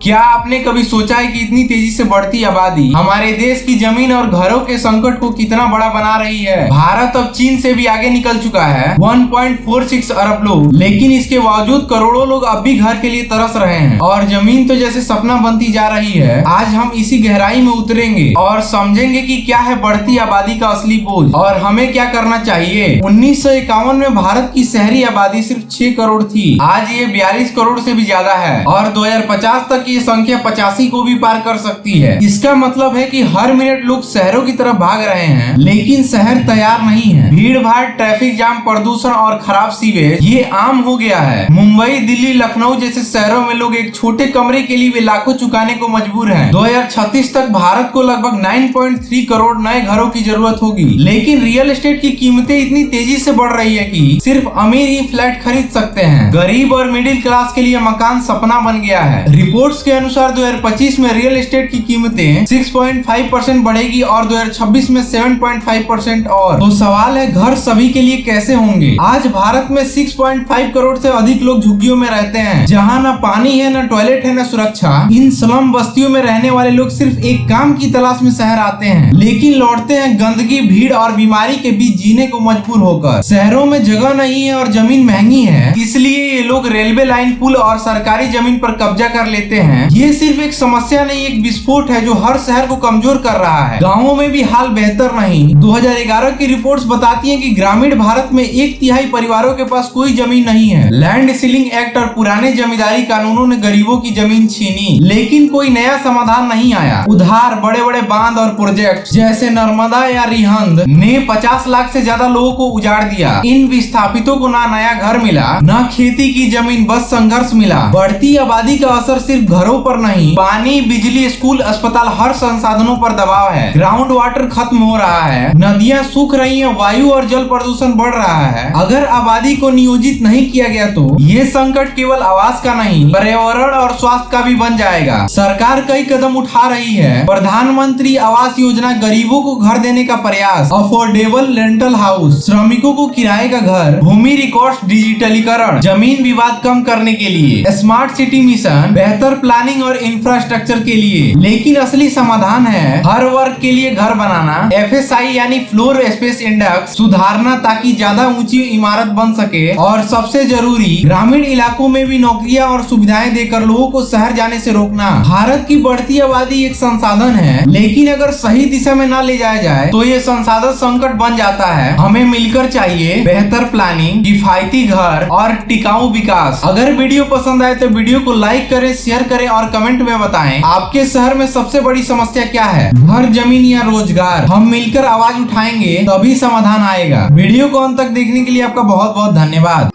क्या आपने कभी सोचा है कि इतनी तेजी से बढ़ती आबादी हमारे देश की जमीन और घरों के संकट को कितना बड़ा बना रही है। भारत अब चीन से भी आगे निकल चुका है, 1.46 अरब लोग, लेकिन इसके बावजूद करोड़ों लोग अब भी घर के लिए तरस रहे हैं और जमीन तो जैसे सपना बनती जा रही है। आज हम इसी गहराई में उतरेंगे और समझेंगे कि क्या है बढ़ती आबादी का असली बोझ और हमें क्या करना चाहिए। 1951 में भारत की शहरी आबादी सिर्फ 6 करोड़ थी, आज ये 42 करोड़ से भी ज्यादा है और 2050 तक ये संख्या 85 को भी पार कर सकती है। इसका मतलब है कि हर मिनट लोग शहरों की तरफ भाग रहे हैं, लेकिन शहर तैयार नहीं है। भीड़ भाड़, ट्रैफिक जाम, प्रदूषण और खराब सीवेज ये आम हो गया है। मुंबई, दिल्ली, लखनऊ जैसे शहरों में लोग एक छोटे कमरे के लिए भी लाखों चुकाने को मजबूर हैं। 2036 तक भारत को लगभग 9.3 करोड़ नए घरों की जरूरत होगी, लेकिन रियल एस्टेट की कीमतें इतनी तेजी से बढ़ रही है कि सिर्फ अमीर ही फ्लैट खरीद सकते हैं। गरीब और मिडिल क्लास के लिए मकान सपना बन गया है। रिपोर्ट्स के अनुसार 2025 में रियल एस्टेट की कीमतें 6.5% बढ़ेगी और 2026 में 7.5% और। तो सवाल है, घर सभी के लिए कैसे होंगे? आज भारत में 6.5 करोड़ से अधिक लोग झुग्गियों में रहते हैं, जहां न पानी है, न टॉयलेट है, न सुरक्षा। इन स्लम बस्तियों में रहने वाले लोग सिर्फ एक काम की तलाश में शहर आते हैं, लेकिन लौटते हैं गंदगी, भीड़ और बीमारी के बीच जीने को मजबूर होकर। शहरों में जगह नहीं है और जमीन महंगी है, इसलिए ये लोग रेलवे लाइन, पुल और सरकारी जमीन पर कब्जा कर लेते हैं। ये सिर्फ एक समस्या नहीं, एक विस्फोट है जो हर शहर को कमजोर कर रहा है। गांवों में भी हाल बेहतर नहीं। 2011 की रिपोर्ट्स बताती हैं कि ग्रामीण भारत में 1/3 परिवारों के पास कोई जमीन नहीं है। लैंड सीलिंग एक्ट और पुराने जमींदारी कानूनों ने गरीबों की जमीन छीनी, लेकिन कोई नया समाधान नहीं आया। उधार, बड़े बड़े बांध और प्रोजेक्ट जैसे नर्मदा या रिहंद ने 50 लाख से ज्यादा लोगों को उजाड़ दिया। इन विस्थापितों को ना नया घर मिला, ना खेती की जमीन, बस संघर्ष मिला। बढ़ती आबादी का असर सिर्फ घरों पर नहीं, पानी, बिजली, स्कूल, अस्पताल, हर संसाधनों पर दबाव है। ग्राउंड वाटर खत्म हो रहा है, नदियां सूख रही हैं, वायु और जल प्रदूषण बढ़ रहा है। अगर आबादी को नियोजित नहीं किया गया तो ये संकट केवल आवास का नहीं, पर्यावरण और स्वास्थ्य का भी बन जाएगा। सरकार कई कदम उठा रही है। प्रधानमंत्री आवास योजना, गरीबों को घर देने का प्रयास, अफोर्डेबल रेंटल हाउस, श्रमिकों को किराए का घर, भूमि रिकॉर्ड्स डिजिटलीकरण, जमीन विवाद कम करने के लिए, स्मार्ट सिटी मिशन, बेहतर प्लानिंग और इंफ्रास्ट्रक्चर के लिए। लेकिन असली समाधान है हर वर्ग के लिए घर बनाना, FSI यानी फ्लोर स्पेस इंडेक्स सुधारना ताकि ज्यादा ऊंची इमारत बन सके, और सबसे जरूरी ग्रामीण इलाकों में भी नौकरियां और सुविधाएं देकर लोगों को शहर जाने से रोकना। भारत की बढ़ती आबादी एक संसाधन है, लेकिन अगर सही दिशा में ना ले जाया जाए तो ये संसाधन संकट बन जाता है। हमें मिलकर चाहिए बेहतर प्लानिंग, किफायती घर और टिकाऊ विकास। अगर वीडियो पसंद आए तो वीडियो को लाइक करें, शेयर करें और कमेंट में बताएं आपके शहर में सबसे बड़ी समस्या क्या है, घर, जमीन या रोजगार। हम मिलकर आवाज उठाएंगे तभी समाधान आएगा। वीडियो को अंत तक देखने के लिए आपका बहुत बहुत धन्यवाद।